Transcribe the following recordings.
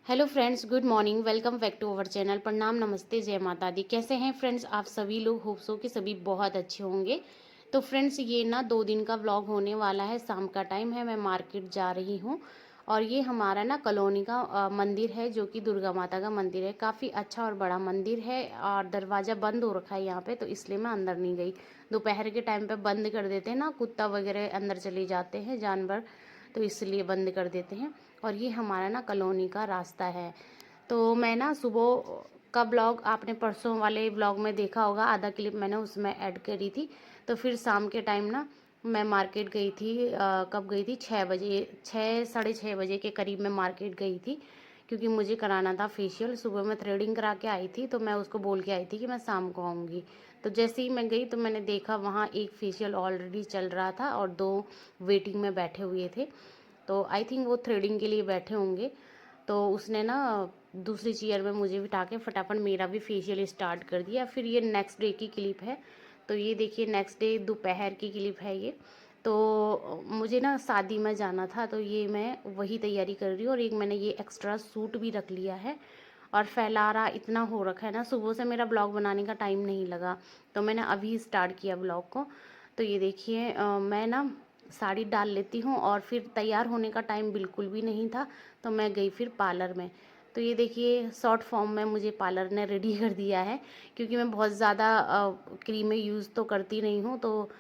Hello friends, good morning. Welcome back to our channel. प्रणाम, नमस्ते, जय माता दी। कैसे हैं फ्रेंड्स आप सभी लोग? होप सो कि सभी बहुत अच्छे होंगे। तो फ्रेंड्स, ये ना 2 दिन का व्लॉग होने वाला है। शाम का टाइम है, मैं मार्केट जा रही हूँ और ये हमारा ना कॉलोनी का मंदिर है, जो कि दुर्गा माता का मंदिर है। काफ़ी अच्छा और बड़ा मंदिर है और दरवाज़ा बंद हो रखा है यहाँ पे, तो इसलिए मैं अंदर नहीं गई। दोपहर के टाइम पे बंद कर देते हैं ना, कुत्ता वगैरह अंदर चले जाते हैं, जानवर, तो इसलिए बंद कर देते हैं। और ये हमारा ना कॉलोनी का रास्ता है। तो मैं ना सुबह का ब्लॉग आपने परसों वाले ब्लॉग में देखा होगा, आधा क्लिप मैंने उसमें ऐड करी थी। तो फिर शाम के टाइम ना मैं मार्केट गई थी। कब गई थी? 6 बजे, 6 साढ़े 6 बजे के करीब मैं मार्केट गई थी, क्योंकि मुझे कराना था फेशियल। सुबह मैं थ्रेडिंग करा के आई थी, तो मैं उसको बोल के आई थी कि मैं शाम को आऊँगी। तो जैसे ही मैं गई तो मैंने देखा वहाँ एक फेशियल ऑलरेडी चल रहा था और 2 वेटिंग में बैठे हुए थे। तो आई थिंक वो थ्रेडिंग के लिए बैठे होंगे। तो उसने ना दूसरी चेयर में मुझे बिठा के फटाफट मेरा भी फेशियल स्टार्ट कर दिया। फिर ये नेक्स्ट डे की क्लिप है। तो ये देखिए, नेक्स्ट डे दोपहर की क्लिप है ये। तो मुझे ना शादी में जाना था, तो ये मैं वही तैयारी कर रही हूँ। और एक मैंने ये एक्स्ट्रा सूट भी रख लिया है। और फैलारा इतना हो रखा है ना, सुबह से मेरा ब्लॉग बनाने का टाइम नहीं लगा, तो मैंने अभी स्टार्ट किया ब्लॉग को। तो ये देखिए, मैं ना साड़ी डाल लेती हूँ और फिर तैयार होने का टाइम बिल्कुल भी नहीं था, तो मैं गई फिर पार्लर में। तो ये देखिए, शॉर्ट फॉर्म में मुझे पार्लर ने रेडी कर दिया है, क्योंकि मैं बहुत ज़्यादा क्रीमें यूज़ तो करती नहीं हूँ। तो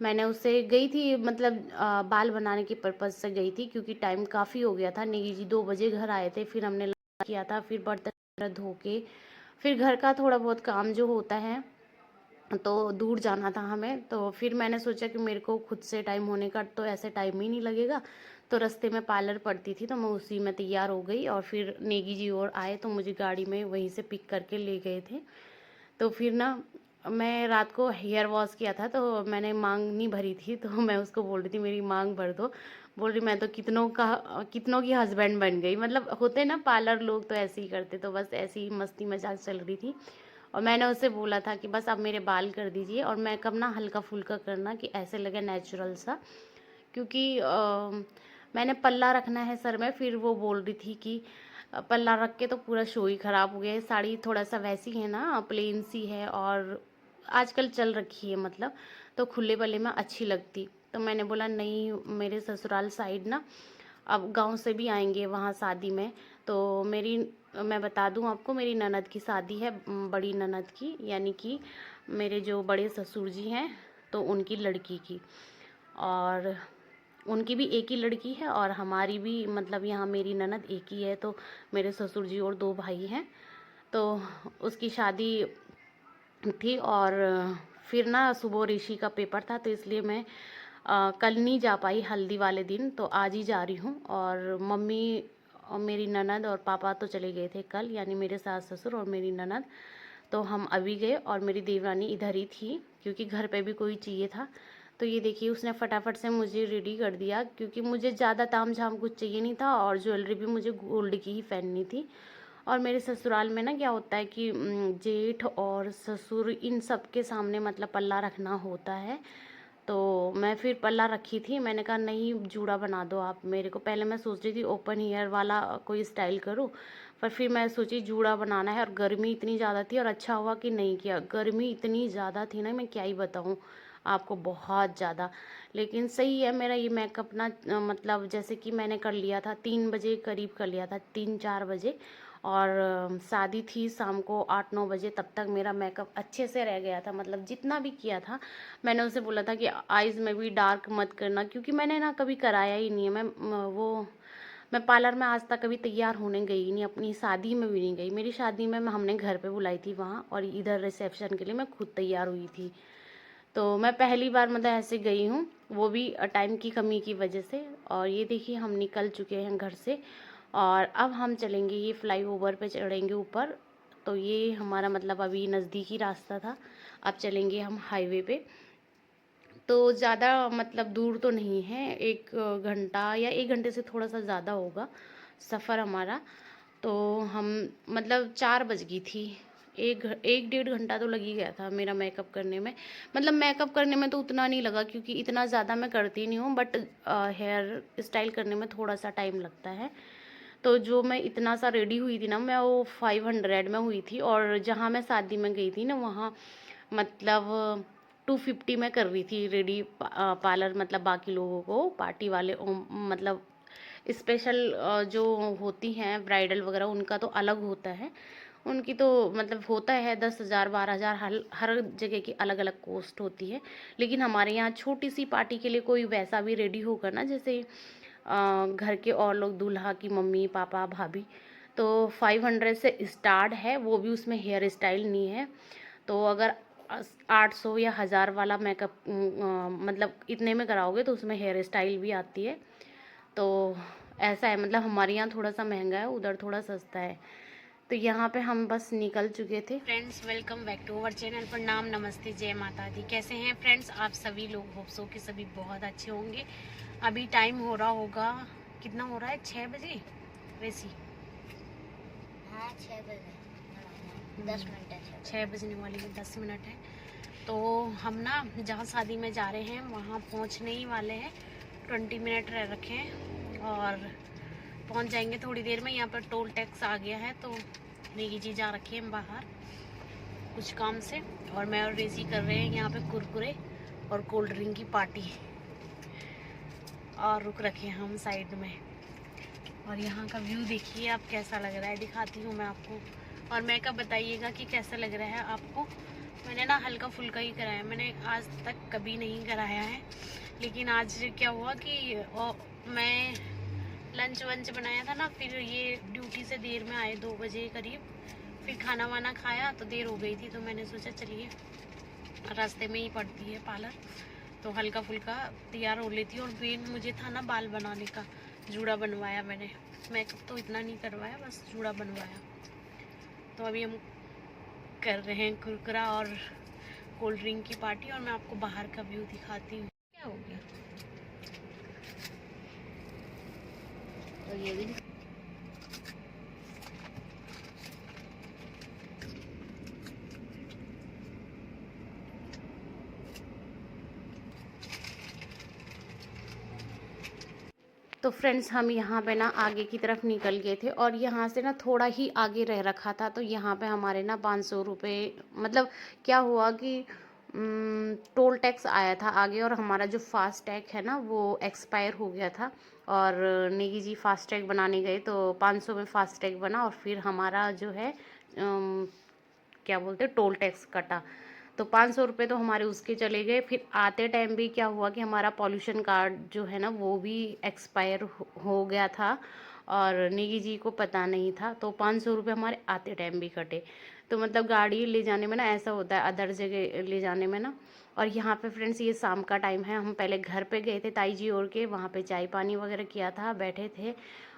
मैंने उससे गई थी, मतलब बाल बनाने के पर्पज़ से गई थी, क्योंकि टाइम काफ़ी हो गया था। नेगी जी 2 बजे घर आए थे, फिर हमने लंच किया था, फिर बर्तन धो के फिर घर का थोड़ा बहुत काम जो होता है, तो दूर जाना था हमें। तो फिर मैंने सोचा कि मेरे को खुद से टाइम होने का तो ऐसे टाइम ही नहीं लगेगा। तो रास्ते में पार्लर पड़ती थी, तो मैं उसी में तैयार हो गई और फिर नेगी जी और आए, तो मुझे गाड़ी में वहीं से पिक करके ले गए थे। तो फिर ना मैं रात को हेयर वॉश किया था, तो मैंने मांग नहीं भरी थी, तो मैं उसको बोल रही थी मेरी मांग भर दो। बोल रही मैं तो कितनों की हस्बैंड बन गई। मतलब होते ना पार्लर लोग, तो ऐसे ही करते। तो बस ऐसी ही मस्ती मजाक चल रही थी। और मैंने उससे बोला था कि बस आप मेरे बाल कर दीजिए और मेकअप ना हल्का फुल्का करना, कि ऐसे लगे नेचुरल सा, क्योंकि मैंने पल्ला रखना है सर में। फिर वो बोल रही थी कि पल्ला रख के तो पूरा शो ही ख़राब हो गया है। साड़ी थोड़ा सा वैसी है ना, प्लेन सी है और आजकल चल रखी है, मतलब तो खुले पल्ले में अच्छी लगती। तो मैंने बोला नहीं, मेरे ससुराल साइड ना अब गांव से भी आएंगे वहाँ शादी में। तो मैं बता दूं आपको, मेरी ननद की शादी है, बड़ी ननद की, यानी कि मेरे जो बड़े ससुर जी हैं, तो उनकी लड़की की। और उनकी भी एक ही लड़की है और हमारी भी, मतलब यहाँ मेरी ननद एक ही है। तो मेरे ससुर जी और 2 भाई हैं। तो उसकी शादी थी। और फिर ना सुबह ऋषि का पेपर था, तो इसलिए मैं कल नहीं जा पाई हल्दी वाले दिन, तो आज ही जा रही हूँ। और मम्मी और मेरी ननद और पापा तो चले गए थे कल, यानी मेरे सास ससुर और मेरी ननद। तो हम अभी गए और मेरी देवरानी इधर ही थी, क्योंकि घर पे भी कोई चाहिए था। तो ये देखिए, उसने फटाफट से मुझे रेडी कर दिया, क्योंकि मुझे ज़्यादा ताम झाम कुछ चाहिए नहीं था और ज्वेलरी भी मुझे गोल्ड की ही पहननी थी। और मेरे ससुराल में ना क्या होता है कि जेठ और ससुर इन सब के सामने मतलब पल्ला रखना होता है। तो मैं फिर पल्ला रखी थी। मैंने कहा नहीं, जूड़ा बना दो आप मेरे को। पहले मैं सोच रही थी ओपन ईयर वाला कोई स्टाइल करूँ, पर फिर मैं सोची जूड़ा बनाना है। और गर्मी इतनी ज़्यादा थी, और अच्छा हुआ कि नहीं किया। गर्मी इतनी ज़्यादा थी ना, मैं क्या ही बताऊँ आपको, बहुत ज़्यादा। लेकिन सही है मेरा ये मेकअप ना, मतलब जैसे कि मैंने कर लिया था 3 बजे करीब, कर लिया था 3-4 बजे। और शादी थी शाम को 8-9 बजे, तब तक मेरा मेकअप अच्छे से रह गया था। मतलब जितना भी किया था, मैंने उसे बोला था कि आइज़ में भी डार्क मत करना, क्योंकि मैंने ना कभी कराया ही नहीं है। मैं पार्लर में आज तक कभी तैयार होने गई नहीं, अपनी शादी में भी नहीं गई। मेरी शादी में हमने घर पे बुलाई थी वहाँ, और इधर रिसेप्शन के लिए मैं खुद तैयार हुई थी। तो मैं पहली बार मतलब ऐसे गई हूँ, वो भी टाइम की कमी की वजह से। और ये देखिए, हम निकल चुके हैं घर से और अब हम चलेंगे, ये फ्लाईओवर पे चढ़ेंगे ऊपर। तो ये हमारा मतलब अभी नज़दीकी रास्ता था, अब चलेंगे हम हाईवे पे। तो ज़्यादा मतलब दूर तो नहीं है, 1 घंटा या 1 घंटे से थोड़ा सा ज़्यादा होगा सफ़र हमारा। तो हम मतलब 4 बज गई थी, 1-1 डेढ़ घंटा तो लग ही गया था मेरा मेकअप करने में। मतलब मेकअप करने में तो उतना नहीं लगा, क्योंकि इतना ज़्यादा मैं करती नहीं हूँ, बट हेयर स्टाइल करने में थोड़ा सा टाइम लगता है। तो जो मैं इतना सा रेडी हुई थी ना, मैं वो 500 में हुई थी, और जहाँ मैं शादी में गई थी ना वहाँ मतलब 250 में कर रही थी रेडी पार्लर, मतलब बाकी लोगों को पार्टी वाले मतलब स्पेशल जो होती हैं ब्राइडल वगैरह उनका तो अलग होता है, उनकी तो मतलब होता है 10,000 12,000, हर जगह की अलग अलग कॉस्ट होती है। लेकिन हमारे यहाँ छोटी सी पार्टी के लिए कोई वैसा भी रेडी होगा ना, जैसे घर के और लोग, दूल्हा की मम्मी पापा भाभी, तो 500 से स्टार्ट है, वो भी उसमें हेयर स्टाइल नहीं है। तो अगर 800 या 1000 वाला मेकअप मतलब इतने में कराओगे तो उसमें हेयर स्टाइल भी आती है। तो ऐसा है, मतलब हमारे यहाँ थोड़ा सा महंगा है, उधर थोड़ा सस्ता है। तो यहाँ पे हम बस निकल चुके थे। Friends welcome back to our channel. प्रणाम, नमस्ते, जय माता दी। कैसे हैं फ्रेंड्स आप सभी लोग? होप सो कि सभी बहुत अच्छे होंगे। अभी टाइम हो रहा होगा, कितना हो रहा है, 6 बजे वैसी। हाँ 6 बजे 10 मिनट है, 6 बजने वाली है, 10 मिनट है। तो हम ना जहाँ शादी में जा रहे हैं वहाँ पहुँचने ही वाले हैं, 20 मिनट रह रखे हैं और पहुँच जाएंगे थोड़ी देर में। यहाँ पर टोल टैक्स आ गया है, तो नेगी जी जा रखे हैं बाहर कुछ काम से, और मैं और रेसी कर रहे हैं यहाँ पे कुरकुरे और कोल्ड ड्रिंक की पार्टी, और रुक रखे हैं हम साइड में। और यहाँ का व्यू देखिए आप कैसा लग रहा है, दिखाती हूँ मैं आपको, और मेकअप बताइएगा कि कैसा लग रहा है आपको। मैंने ना हल्का फुल्का ही कराया, मैंने आज तक कभी नहीं कराया है, लेकिन आज क्या हुआ कि मैं लंच वंच बनाया था ना, फिर ये ड्यूटी से देर में आए 2 बजे करीब, फिर खाना वाना खाया तो देर हो गई थी, तो मैंने सोचा चलिए रास्ते में ही पड़ती है पार्लर, तो हल्का फुल्का तैयार हो लेती हूँ। और मेन मुझे था ना बाल बनाने का, जूड़ा बनवाया मैंने, मेकअप तो इतना नहीं करवाया, बस जूड़ा बनवाया। तो अभी हम कर रहे हैं कुरकुरा और कोल्ड ड्रिंक की पार्टी, और मैं आपको बाहर का व्यू दिखाती हूँ। क्या हो गया? तो ये भी तो फ्रेंड्स हम यहाँ पे ना आगे की तरफ निकल गए थे, और यहाँ से ना थोड़ा ही आगे रह रखा था, तो यहाँ पे हमारे ना 500 रुपये, मतलब क्या हुआ कि टोल टैक्स आया था आगे, और हमारा जो फास्ट टैग है ना वो एक्सपायर हो गया था, और नेगी जी फास्ट टैग बनाने गए तो 500 में फास्ट टैग बना, और फिर हमारा जो है क्या बोलते हैं टोल टैक्स कटा, तो 500 रुपये तो हमारे उसके चले गए। फिर आते टाइम भी क्या हुआ कि हमारा पॉल्यूशन कार्ड जो है ना वो भी एक्सपायर हो गया था, और नेगी जी को पता नहीं था, तो 500 रुपये हमारे आते टाइम भी कटे। तो मतलब गाड़ी ले जाने में ना ऐसा होता है, अदर जगह ले जाने में ना। और यहाँ पे फ्रेंड्स ये शाम का टाइम है, हम पहले घर पे गए थे ताई जी और के, वहाँ पे चाय पानी वगैरह किया था, बैठे थे,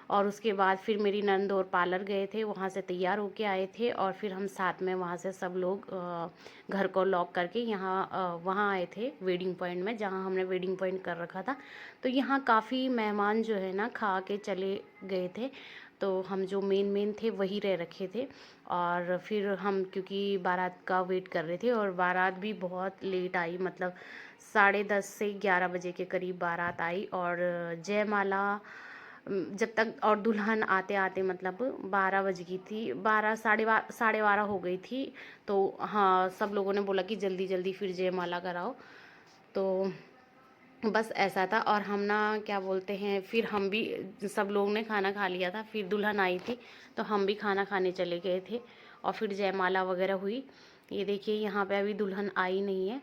और उसके बाद फिर मेरी नंद और पार्लर गए थे, वहाँ से तैयार होके आए थे, और फिर हम साथ में वहाँ से सब लोग घर को लॉक करके यहाँ वहाँ आए थे वेडिंग पॉइंट में, जहाँ हमने वेडिंग पॉइंट कर रखा था। तो यहाँ काफ़ी मेहमान जो है ना खा के चले गए थे, तो हम जो मेन थे वही रह रखे थे। और फिर हम क्योंकि बारात का वेट कर रहे थे, और बारात भी बहुत लेट आई, मतलब 10:30 से 11 बजे के करीब बारात आई, और जयमाला जब तक, और दुल्हन आते आते मतलब 12 बज गई थी, 12 साढ़े 12 हो गई थी। तो हाँ सब लोगों ने बोला कि जल्दी जल्दी फिर जयमाला कराओ, तो बस ऐसा था। और हम ना क्या बोलते हैं, फिर हम भी, सब लोगों ने खाना खा लिया था, फिर दुल्हन आई थी तो हम भी खाना खाने चले गए थे, और फिर जयमाला वगैरह हुई। ये देखिए यहाँ पे अभी दुल्हन आई नहीं है,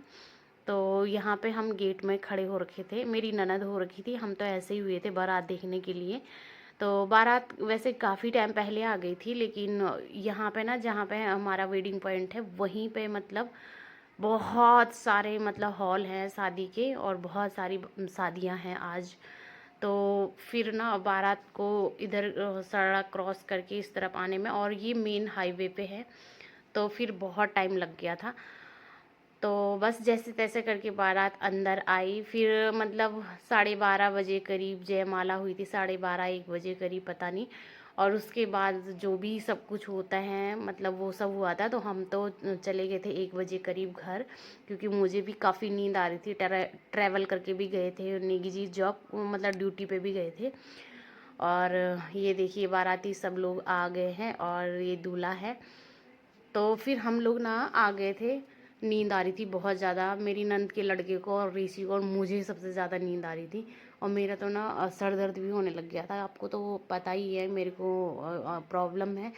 तो यहाँ पे हम गेट में खड़े हो रखे थे, मेरी ननद हो रखी थी, हम तो ऐसे ही हुए थे बारात देखने के लिए। तो बारात वैसे काफ़ी टाइम पहले आ गई थी, लेकिन यहाँ पे ना जहाँ पे हमारा वेडिंग पॉइंट है वहीं पे मतलब बहुत सारे मतलब हॉल हैं शादी के, और बहुत सारी शादियां हैं आज। तो फिर ना बारात को इधर सड़क क्रॉस करके इस तरफ आने में, और ये मेन हाईवे पे है, तो फिर बहुत टाइम लग गया था। तो बस जैसे तैसे करके बारात अंदर आई, फिर मतलब 12:30 बजे करीब जयमाला हुई थी, 12:30 1 बजे करीब पता नहीं। और उसके बाद जो भी सब कुछ होता है मतलब वो सब हुआ था, तो हम तो चले गए थे 1 बजे करीब घर, क्योंकि मुझे भी काफ़ी नींद आ रही थी, ट्रैवल करके भी गए थे, नेगी जी जॉब मतलब ड्यूटी पे भी गए थे। और ये देखिए बाराती सब लोग आ गए हैं और ये दूल्हा है। तो फिर हम लोग ना आ गए थे। नींद आ रही थी बहुत ज़्यादा, मेरी नंद के लड़के को और ऋषि को, और मुझे सबसे ज़्यादा नींद आ रही थी। और मेरा तो ना सर दर्द भी होने लग गया था। आपको तो पता ही है मेरे को प्रॉब्लम है,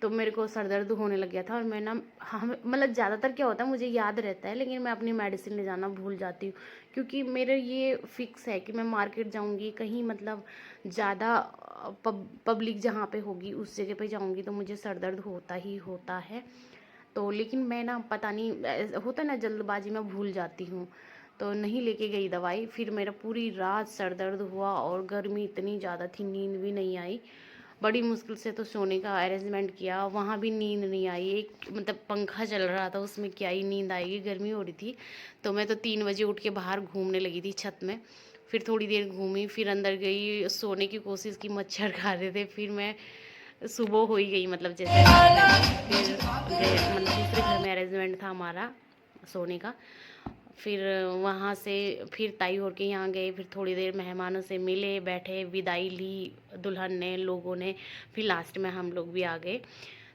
तो मेरे को सर दर्द होने लग गया था। और मैं ना हम मतलब ज़्यादातर क्या होता है, मुझे याद रहता है लेकिन मैं अपनी मेडिसिन ले जाना भूल जाती हूँ। क्योंकि मेरे ये फिक्स है कि मैं मार्केट जाऊँगी कहीं, मतलब ज़्यादा पब्लिक जहाँ पे होगी उस जगह पे जाऊँगी तो मुझे सर दर्द होता ही होता है। तो लेकिन मैं ना पता नहीं होता ना जल्दबाजी में भूल जाती हूँ, तो नहीं लेके गई दवाई। फिर मेरा पूरी रात सर दर्द हुआ और गर्मी इतनी ज़्यादा थी, नींद भी नहीं आई। बड़ी मुश्किल से तो सोने का अरेंजमेंट किया, वहाँ भी नींद नहीं आई। एक मतलब पंखा चल रहा था उसमें क्या ही नींद आएगी, गर्मी हो रही थी। तो मैं तो 3 बजे उठ के बाहर घूमने लगी थी छत में। फिर थोड़ी देर घूमी, फिर अंदर गई, सोने की कोशिश की, मच्छर खा रहे थे। फिर मैं सुबह हो ही गई, मतलब जैसे फिर मतलब दूसरे घर में अरेंजमेंट था हमारा सोने का। फिर वहाँ से फिर ताई और के यहाँ गए, फिर थोड़ी देर मेहमानों से मिले, बैठे, विदाई ली दुल्हन ने, लोगों ने। फिर लास्ट में हम लोग भी आ गए।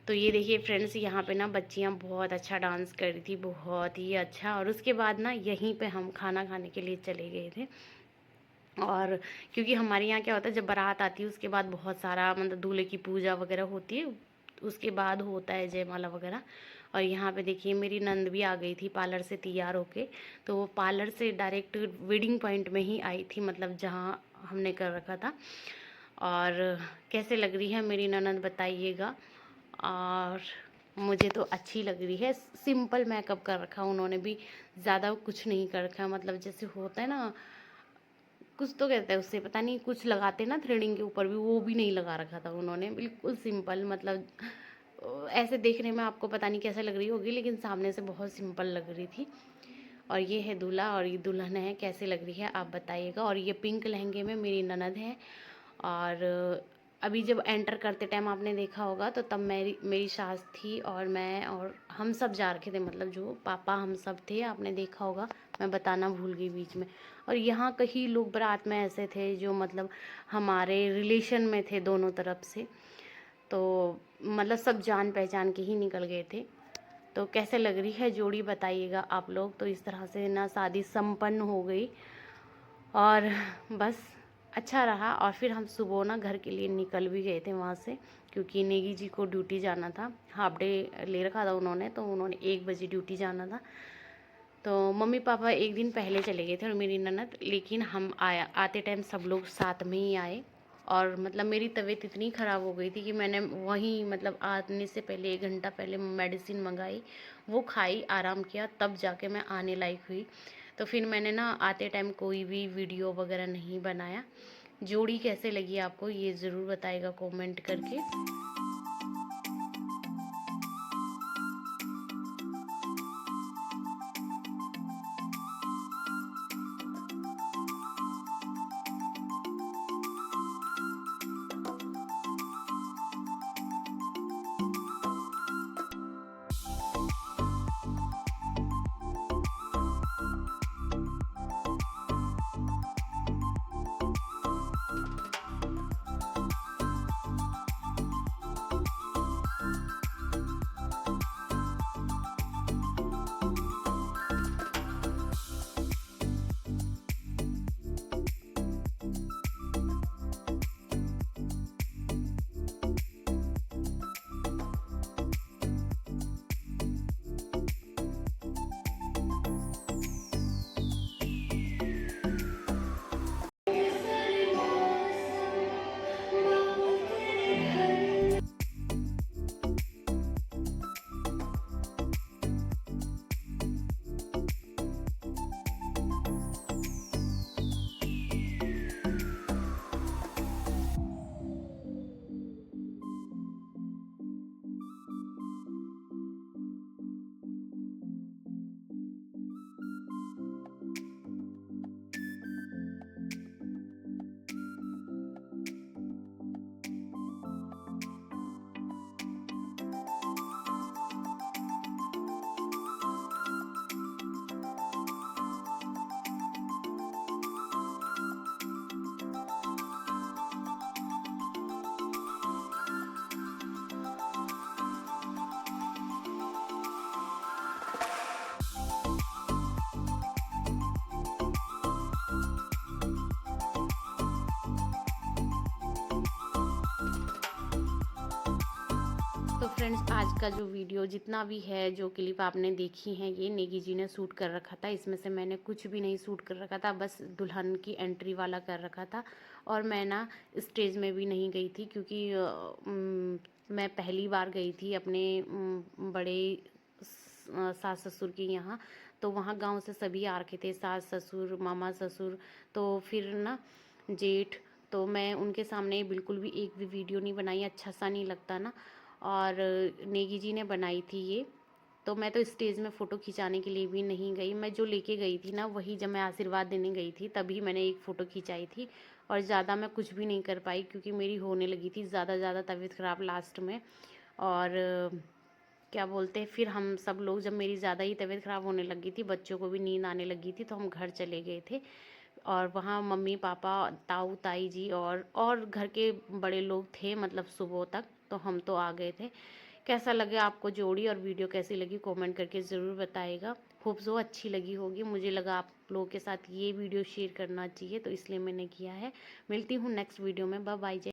तो ये देखिए फ्रेंड्स, यहाँ पे ना बच्चियाँ बहुत अच्छा डांस कर रही थी, बहुत ही अच्छा। और उसके बाद ना यहीं पे हम खाना खाने के लिए चले गए थे। और क्योंकि हमारे यहाँ क्या होता है, जब बारात आती है उसके बाद बहुत सारा मतलब दूल्हे की पूजा वगैरह होती है, उसके बाद होता है जयमाला वगैरह। और यहाँ पे देखिए मेरी नंद भी आ गई थी पार्लर से तैयार होके। तो वो पार्लर से डायरेक्ट वेडिंग पॉइंट में ही आई थी, मतलब जहाँ हमने कर रखा था। और कैसे लग रही है मेरी ननद बताइएगा। और मुझे तो अच्छी लग रही है, सिंपल मेकअप कर रखा उन्होंने भी, ज़्यादा कुछ नहीं कर रखा। मतलब जैसे होता है ना, कुछ तो कहते हैं उससे, पता नहीं, कुछ लगाते ना थ्रेडिंग के ऊपर भी, वो भी नहीं लगा रखा था उन्होंने, बिल्कुल सिंपल। मतलब ऐसे देखने में आपको पता नहीं कैसे लग रही होगी, लेकिन सामने से बहुत सिंपल लग रही थी। और ये है दूल्हा और ये दुल्हन है, कैसे लग रही है आप बताइएगा। और ये पिंक लहंगे में मेरी ननद है। और अभी जब एंटर करते टाइम आपने देखा होगा तो तब मेरी सास थी और मैं, और हम सब जा रखे थे, मतलब जो पापा हम सब थे, आपने देखा होगा, मैं बताना भूल गई बीच में। और यहाँ कई लोग बारात में ऐसे थे जो मतलब हमारे रिलेशन में थे दोनों तरफ से, तो मतलब सब जान पहचान के ही निकल गए थे। तो कैसे लग रही है जोड़ी बताइएगा आप लोग। तो इस तरह से ना शादी संपन्न हो गई और बस अच्छा रहा। और फिर हम सुबह ना घर के लिए निकल भी गए थे वहाँ से, क्योंकि नेगी जी को ड्यूटी जाना था, हाफ डे ले रखा था उन्होंने, तो उन्होंने 1 बजे ड्यूटी जाना था। तो मम्मी पापा एक दिन पहले चले गए थे और मेरी ननद, लेकिन हम आते टाइम सब लोग साथ में ही आए। और मतलब मेरी तबीयत इतनी ख़राब हो गई थी कि मैंने वहीं मतलब आने से पहले 1 घंटा पहले मेडिसिन मंगाई, वो खाई, आराम किया, तब जाके मैं आने लायक हुई। तो फिर मैंने ना आते टाइम कोई भी वीडियो वगैरह नहीं बनाया। जोड़ी कैसे लगी आपको ये ज़रूर बताइएगा कमेंट करके। तो फ्रेंड्स आज का जो वीडियो जितना भी है, जो क्लिप आपने देखी है, ये नेगी जी ने शूट कर रखा था। इसमें से मैंने कुछ भी नहीं शूट कर रखा था, बस दुल्हन की एंट्री वाला कर रखा था। और मैं ना स्टेज में भी नहीं गई थी, क्योंकि मैं पहली बार गई थी अपने बड़े सास ससुर के यहाँ। तो वहाँ गांव से सभी आ रखे थे, सास ससुर, मामा ससुर, तो फिर ना जेठ। तो मैं उनके सामने बिल्कुल भी एक भी वीडियो नहीं बनाई, अच्छा सा नहीं लगता ना। और नेगी जी ने बनाई थी ये। तो मैं तो स्टेज में फ़ोटो खिंचाने के लिए भी नहीं गई। मैं जो लेके गई थी ना, वही जब मैं आशीर्वाद देने गई थी तभी मैंने एक फ़ोटो खिंचाई थी। और ज़्यादा मैं कुछ भी नहीं कर पाई, क्योंकि मेरी होने लगी थी ज़्यादा तबीयत ख़राब लास्ट में। और क्या बोलते हैं, फिर हम सब लोग, जब मेरी ज़्यादा ही तबीयत ख़राब होने लगी थी, बच्चों को भी नींद आने लगी थी, तो हम घर चले गए थे। और वहाँ मम्मी पापा, ताऊ ताई जी और घर के बड़े लोग थे, मतलब सुबह तक। तो हम तो आ गए थे। कैसा लगे आपको जोड़ी, और वीडियो कैसी लगी कमेंट करके ज़रूर बताइएगा। होप सो अच्छी लगी होगी। मुझे लगा आप लोगों के साथ ये वीडियो शेयर करना चाहिए, तो इसलिए मैंने किया है। मिलती हूँ नेक्स्ट वीडियो में। Bye bye.